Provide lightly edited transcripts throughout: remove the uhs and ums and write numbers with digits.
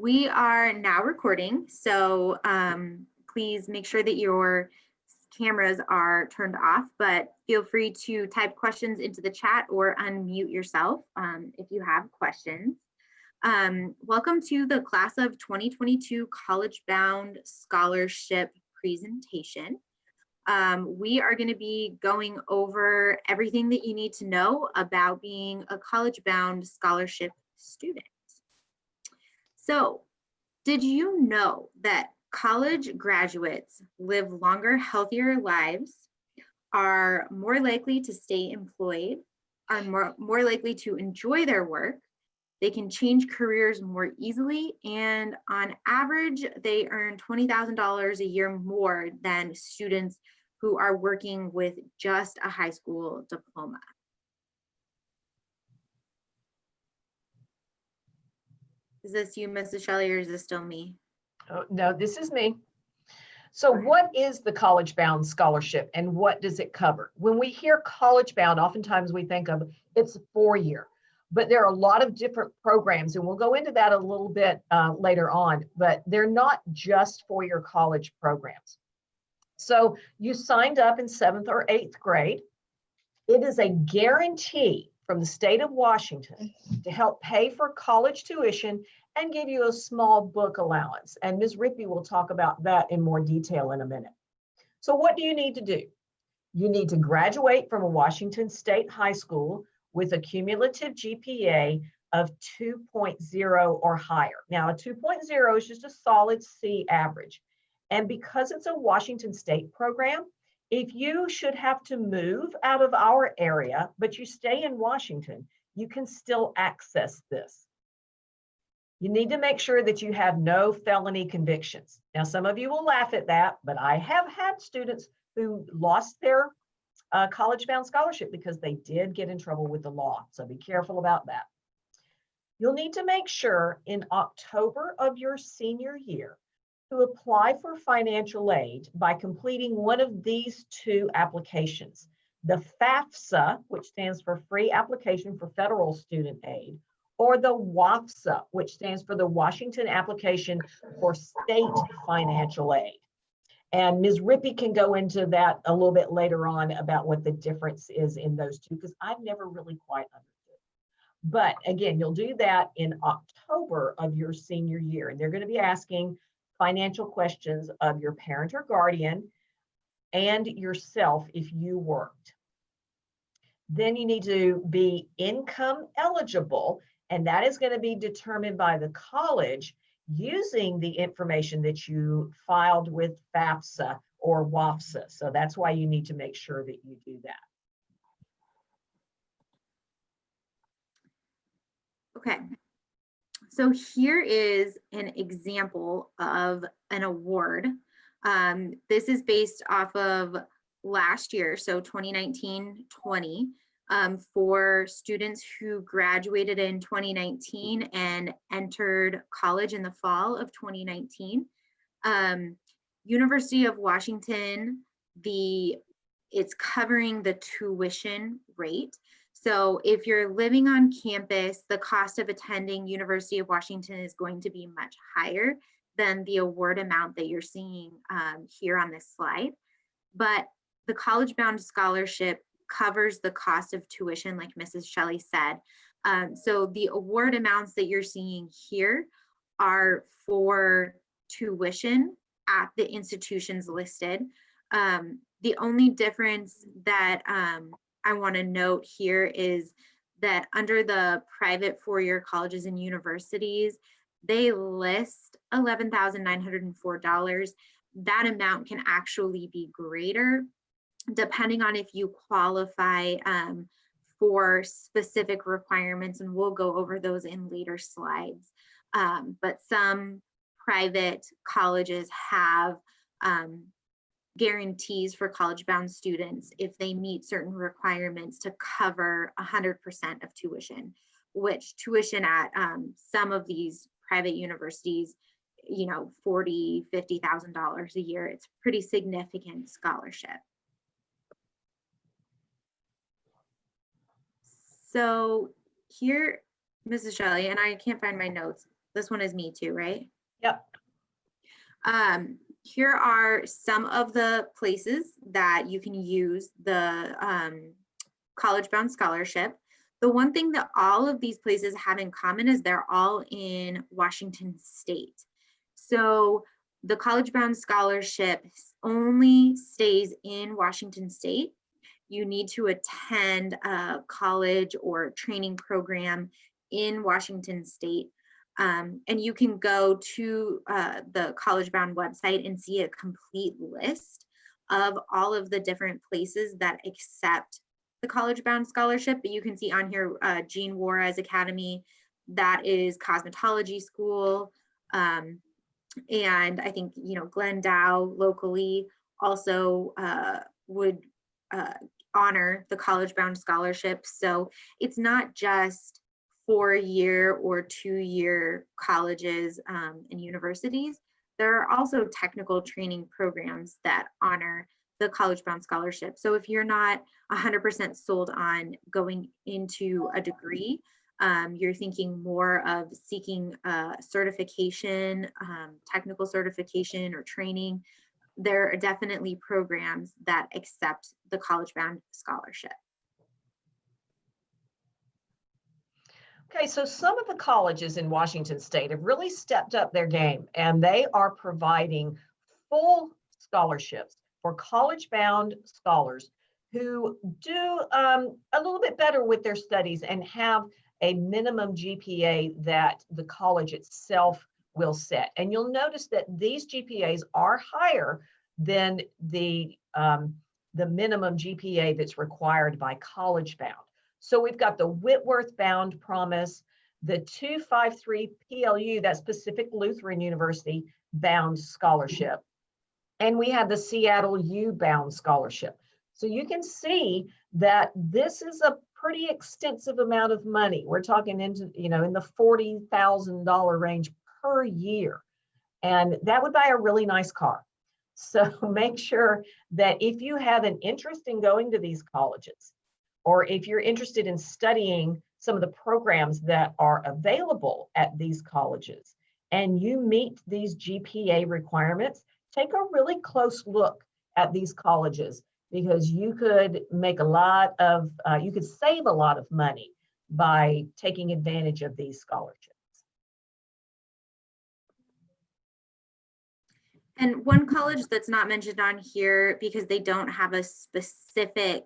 We are now recording, so please make sure that your cameras are turned off, but feel free to type questions into the chat or unmute yourself if you have questions. Welcome to the Class of 2022 College Bound Scholarship presentation. We are going to be going over everything that you need to know about being a College Bound Scholarship student. So, did you know that college graduates live longer, healthier lives, are more likely to stay employed, are more likely to enjoy their work, they can change careers more easily, and on average, they earn $20,000 a year more than students who are working with just a high school diploma? Is this you, Mrs. Shelley, or is this still me? Oh, no, this is me. So what is the College Bound Scholarship and what does it cover? When we hear College Bound, oftentimes we think of it's 4-year, but there are a lot of different programs, and we'll go into that a little bit later on, but they're not just 4-year college programs. So you signed up in 7th or 8th grade. It is a guarantee from the state of Washington to help pay for college tuition and give you a small book allowance. And Ms. Rippey will talk about that in more detail in a minute. So what do you need to do? You need to graduate from a Washington State high school with a cumulative GPA of 2.0 or higher. Now, a 2.0 is just a solid C average. And because it's a Washington State program, if you should have to move out of our area, but you stay in Washington, you can still access this. You need to make sure that you have no felony convictions. Now, some of you will laugh at that, but I have had students who lost their College Bound Scholarship because they did get in trouble with the law. So be careful about that. You'll need to make sure in October of your senior year to apply for financial aid by completing one of these two applications. The FAFSA, which stands for Free Application for Federal Student Aid, or the WAFSA, which stands for the Washington Application for State Financial Aid. And Ms. Rippey can go into that a little bit later on about what the difference is in those two, because I've never really quite understood. But again, you'll do that in October of your senior year, and they're going to be asking financial questions of your parent or guardian and yourself if you worked. Then you need to be income eligible, and that is going to be determined by the college using the information that you filed with FAFSA or WAFSA. So that's why you need to make sure that you do that. Okay. So here is an example of an award. This is based off of last year, so 2019-20, for students who graduated in 2019 and entered college in the fall of 2019. University of Washington, it's covering the tuition rate. So if you're living on campus, the cost of attending University of Washington is going to be much higher than the award amount that you're seeing here on this slide. But the College Bound Scholarship covers the cost of tuition, like Mrs. Shelley said. So the award amounts that you're seeing here are for tuition at the institutions listed. The only difference that I want to note here is that under the private 4-year colleges and universities, they list $11,904. That amount can actually be greater depending on if you qualify for specific requirements, and we'll go over those in later slides. But some private colleges have guarantees for college-bound students if they meet certain requirements to cover 100% of tuition, which tuition at some of these private universities, you know, $40,000, $50,000 a year. It's pretty significant scholarship. So here, Mrs. Shelley, and I can't find my notes. This one is me too, right? Yep. Here are some of the places that you can use the College Bound Scholarship. The one thing that all of these places have in common is they're all in Washington State. So the College Bound Scholarship only stays in Washington State. You need to attend a college or training program in Washington State. And you can go to the College Bound website and see a complete list of all of the different places that accept the College Bound Scholarship. But you can see on here, Gene Juarez Academy, that is cosmetology school. And I think, Glenn Dow locally also would honor the College Bound Scholarship. So it's not just 4-year or 2-year colleges and universities. There are also technical training programs that honor the College Bound Scholarship. So if you're not 100% sold on going into a degree, you're thinking more of seeking certification, technical certification or training, there are definitely programs that accept the College Bound Scholarship. Okay, so some of the colleges in Washington State have really stepped up their game, and they are providing full scholarships for college-bound scholars who do a little bit better with their studies and have a minimum GPA that the college itself will set. And you'll notice that these GPAs are higher than the minimum GPA that's required by College Bound. So we've got the Whitworth Bound Promise, the 253 PLU, that's Pacific Lutheran University Bound Scholarship, and we have the Seattle U Bound Scholarship. So you can see that this is a pretty extensive amount of money. We're talking into, in the $40,000 range per year. And that would buy a really nice car. So make sure that if you have an interest in going to these colleges, or if you're interested in studying some of the programs that are available at these colleges, and you meet these GPA requirements, take a really close look at these colleges, because you could make you could save a lot of money by taking advantage of these scholarships. And one college that's not mentioned on here because they don't have a specific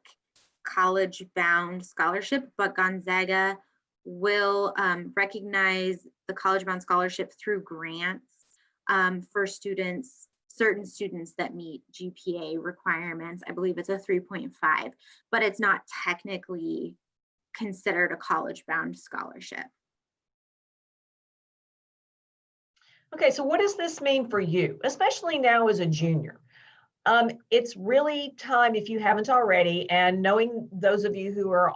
College Bound Scholarship, but Gonzaga will recognize the College Bound Scholarship through grants for certain students that meet GPA requirements. I believe it's a 3.5, but it's not technically considered a College Bound Scholarship. Okay, so what does this mean for you, especially now as a junior? It's really time, if you haven't already, and knowing those of you who are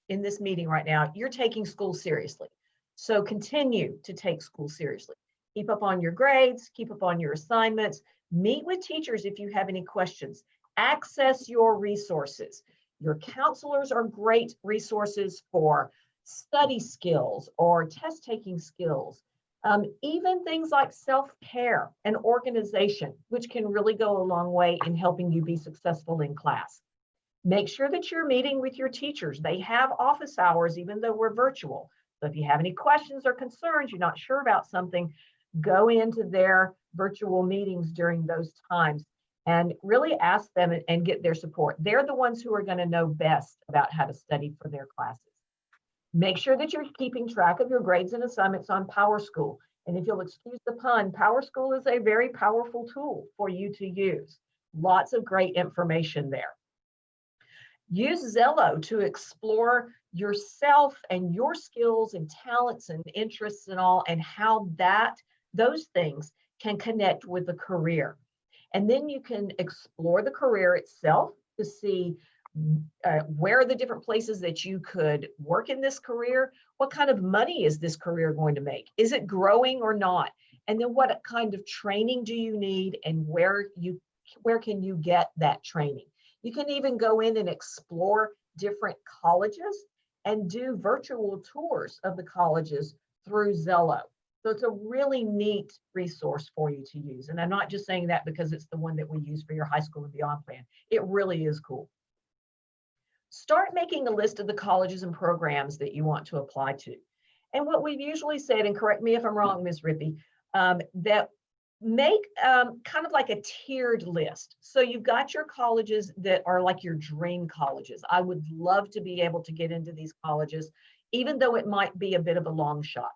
in this meeting right now, you're taking school seriously. So continue to take school seriously. Keep up on your grades, keep up on your assignments, meet with teachers if you have any questions, access your resources. Your counselors are great resources for study skills or test taking skills. Even things like self-care and organization, which can really go a long way in helping you be successful in class. Make sure that you're meeting with your teachers. They have office hours, even though we're virtual. So if you have any questions or concerns, you're not sure about something, go into their virtual meetings during those times and really ask them and get their support. They're the ones who are going to know best about how to study for their classes. Make sure that you're keeping track of your grades and assignments on PowerSchool. And if you'll excuse the pun, PowerSchool is a very powerful tool for you to use. Lots of great information there. Use Zello to explore yourself and your skills and talents and interests and all, and how those things can connect with the career. And then you can explore the career itself to see where are the different places that you could work in this career? What kind of money is this career going to make? Is it growing or not? And then what kind of training do you need, and where can you get that training? You can even go in and explore different colleges and do virtual tours of the colleges through Zello. So it's a really neat resource for you to use. And I'm not just saying that because it's the one that we use for your high school and beyond plan. It really is cool. Start making a list of the colleges and programs that you want to apply to. And what we've usually said, and correct me if I'm wrong, Ms. Rippey, that make kind of like a tiered list. So you've got your colleges that are like your dream colleges. I would love to be able to get into these colleges, even though it might be a bit of a long shot.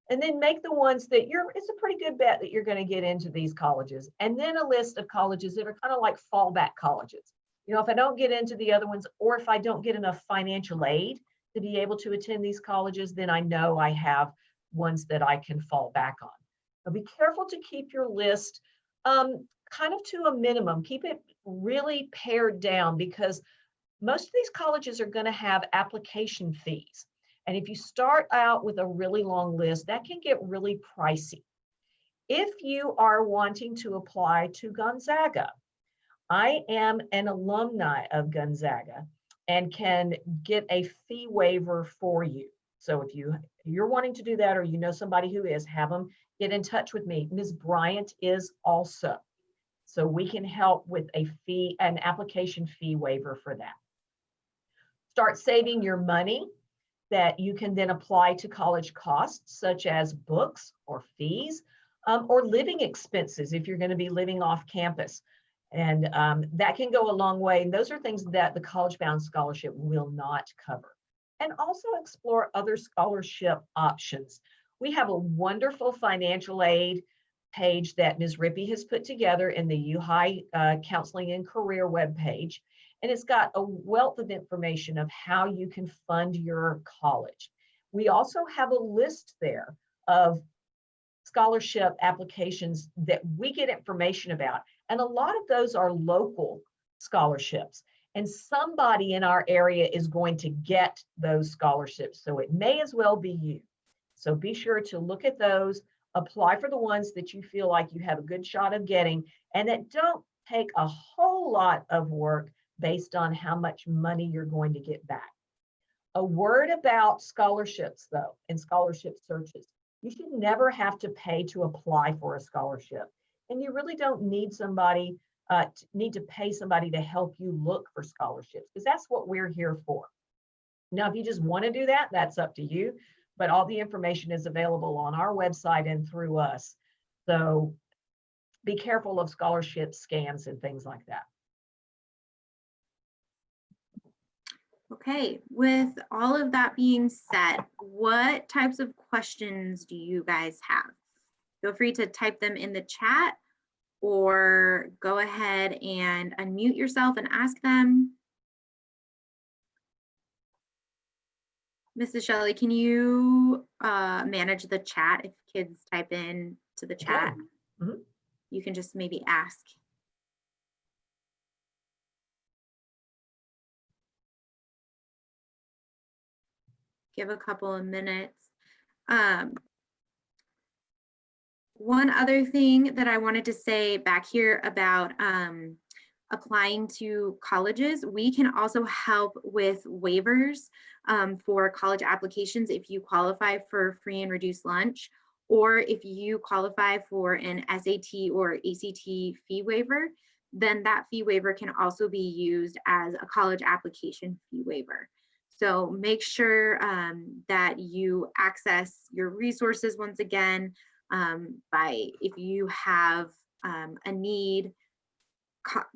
And then make the ones that it's a pretty good bet that you're going to get into these colleges. And then a list of colleges that are kind of like fallback colleges. You know, if I don't get into the other ones, or if I don't get enough financial aid to be able to attend these colleges, then I know I have ones that I can fall back on. But be careful to keep your list kind of to a minimum. Keep it really pared down, because most of these colleges are going to have application fees. And if you start out with a really long list, that can get really pricey. If you are wanting to apply to Gonzaga, I am an alumni of Gonzaga and can get a fee waiver for you. So if you're wanting to do that, or you know somebody who is, have them get in touch with me. Ms. Bryant is also. So we can help with an application fee waiver for that. Start saving your money that you can then apply to college costs, such as books or fees, or living expenses if you're going to be living off campus. And that can go a long way. And those are things that the College Bound Scholarship will not cover. And also explore other scholarship options. We have a wonderful financial aid page that Ms. Rippey has put together in the UHI Counseling and Career webpage. And it's got a wealth of information of how you can fund your college. We also have a list there of scholarship applications that we get information about. And a lot of those are local scholarships. And somebody in our area is going to get those scholarships. So it may as well be you. So be sure to look at those, apply for the ones that you feel like you have a good shot of getting, and that don't take a whole lot of work based on how much money you're going to get back. A word about scholarships, though, and scholarship searches. You should never have to pay to apply for a scholarship. And you really don't need to pay somebody to help you look for scholarships, because that's what we're here for. Now, if you just want to do that, that's up to you. But all the information is available on our website and through us. So be careful of scholarship scams and things like that. Okay, with all of that being said, what types of questions do you guys have? Feel free to type them in the chat, or go ahead and unmute yourself and ask them. Mrs. Shelley, can you manage the chat if kids type in to the chat? Mm-hmm. You can just maybe ask. Give a couple of minutes. One other thing that I wanted to say back here about applying to colleges, we can also help with waivers for college applications if you qualify for free and reduced lunch, or if you qualify for an SAT or ACT fee waiver, then that fee waiver can also be used as a college application fee waiver. So make sure that you access your resources once again by, if you have a need,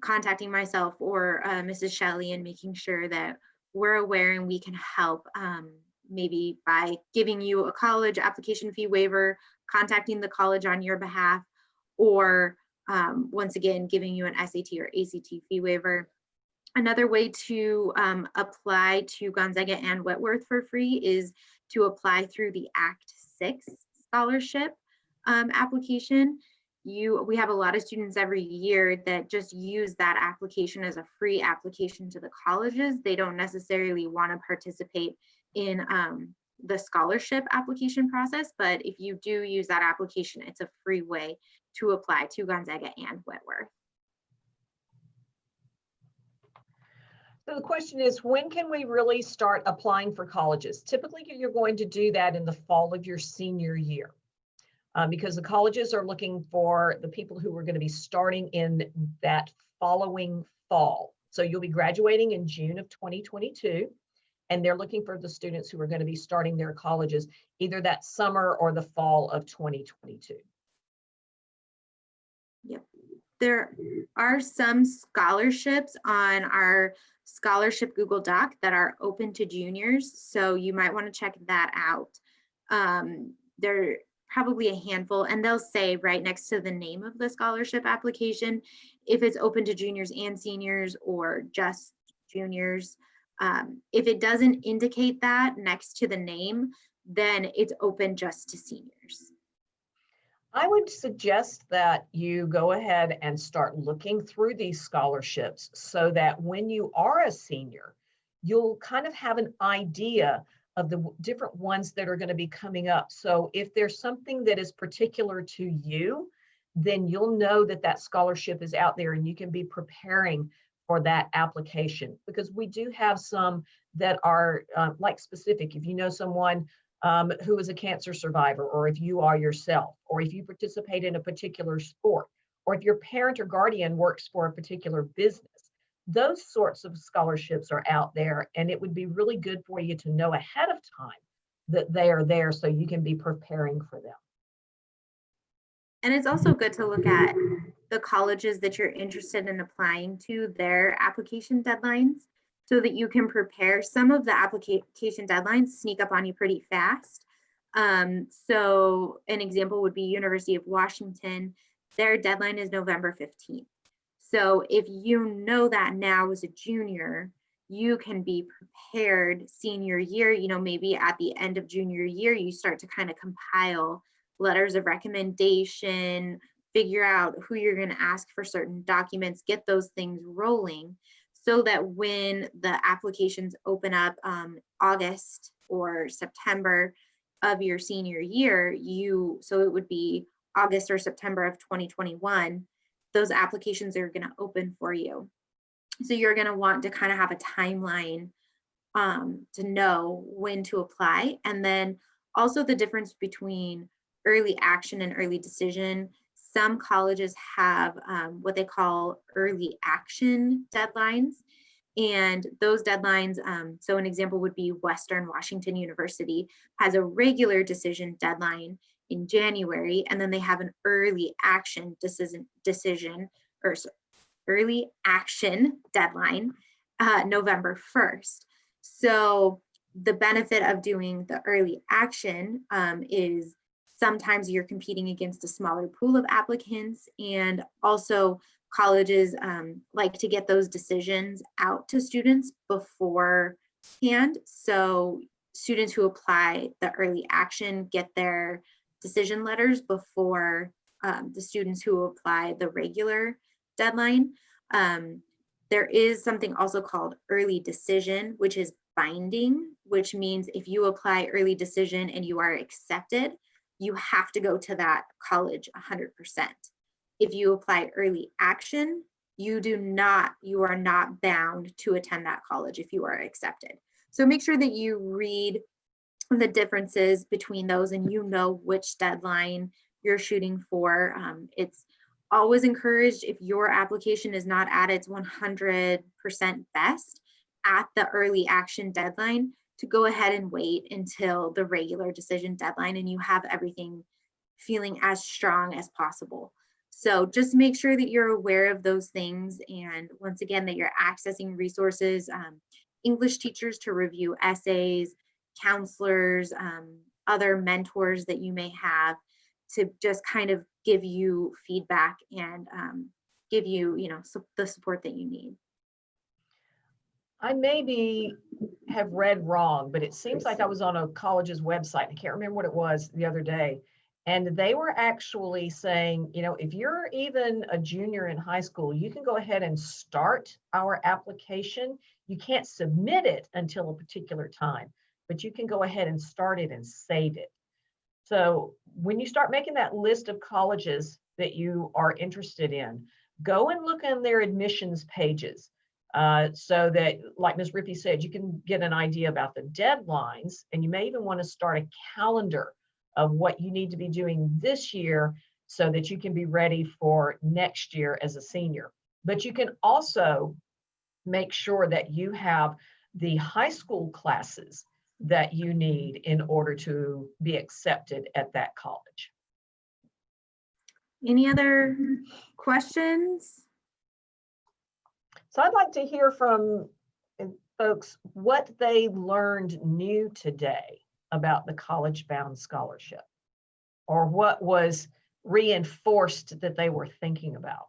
contacting myself or Mrs. Shelley, and making sure that we're aware and we can help, maybe by giving you a college application fee waiver, contacting the college on your behalf, or once again, giving you an SAT or ACT fee waiver. Another way to apply to Gonzaga and Whitworth for free is to apply through the Act 6 scholarship application. We have a lot of students every year that just use that application as a free application to the colleges. They don't necessarily want to participate in the scholarship application process, but if you do use that application, it's a free way to apply to Gonzaga and Whitworth. So the question is, when can we really start applying for colleges? Typically, you're going to do that in the fall of your senior year. because the colleges are looking for the people who are going to be starting in that following fall. So you'll be graduating in June of 2022, and they're looking for the students who are going to be starting their colleges either that summer or the fall of 2022. Yep. There are some scholarships on our scholarship Google Doc that are open to juniors, so you might want to check that out. There are probably a handful, and they'll say right next to the name of the scholarship application if it's open to juniors and seniors or just juniors. If it doesn't indicate that next to the name, then it's open just to seniors. I would suggest that you go ahead and start looking through these scholarships so that when you are a senior, you'll kind of have an idea of the different ones that are going to be coming up. So if there's something that is particular to you, then you'll know that that scholarship is out there and you can be preparing for that application, because we do have some that are like specific. If you know someone who is a cancer survivor, or if you are yourself, or if you participate in a particular sport, or if your parent or guardian works for a particular business, those sorts of scholarships are out there, and it would be really good for you to know ahead of time that they are there so you can be preparing for them. And it's also good to look at the colleges that you're interested in applying to, their application deadlines, so that you can prepare. Some of the application deadlines sneak up on you pretty fast. So an example would be University of Washington. Their deadline is November 15th. So if you know that now as a junior, you can be prepared senior year, maybe at the end of junior year, you start to kind of compile letters of recommendation, figure out who you're going to ask for certain documents, get those things rolling, so that when the applications open up August or September of your senior year, so it would be August or September of 2021, those applications are going to open for you. So you're going to want to kind of have a timeline to know when to apply. And then also the difference between early action and early decision. Some colleges have what they call early action deadlines. And those deadlines, so an example would be Western Washington University has a regular decision deadline in January, and then they have an early action early action deadline November 1st. So the benefit of doing the early action is sometimes you're competing against a smaller pool of applicants, and also colleges like to get those decisions out to students beforehand. So students who apply the early action get their decision letters before the students who apply the regular deadline. There is something also called early decision, which is binding, which means if you apply early decision and you are accepted, you have to go to that college 100%. If you apply early action, you are not bound to attend that college if you are accepted. So make sure that you read the differences between those and you know which deadline you're shooting for. It's always encouraged, if your application is not at its 100% best at the early action deadline, to go ahead and wait until the regular decision deadline and you have everything feeling as strong as possible. So just make sure that you're aware of those things. And once again, that you're accessing resources, English teachers to review essays, counselors, other mentors that you may have to just kind of give you feedback and give you, the support that you need. I maybe have read wrong, but it seems like I was on a college's website. I can't remember what it was the other day. And they were actually saying, if you're even a junior in high school, you can go ahead and start our application. You can't submit it until a particular time, but you can go ahead and start it and save it. So when you start making that list of colleges that you are interested in, go and look on their admissions pages. So that, like Ms. Rippey said, you can get an idea about the deadlines, and you may even want to start a calendar of what you need to be doing this year so that you can be ready for next year as a senior. But you can also make sure that you have the high school classes that you need in order to be accepted at that college. Any other questions? So I'd like to hear from folks what they learned new today about the College Bound Scholarship, or what was reinforced that they were thinking about.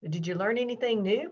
Did you learn anything new?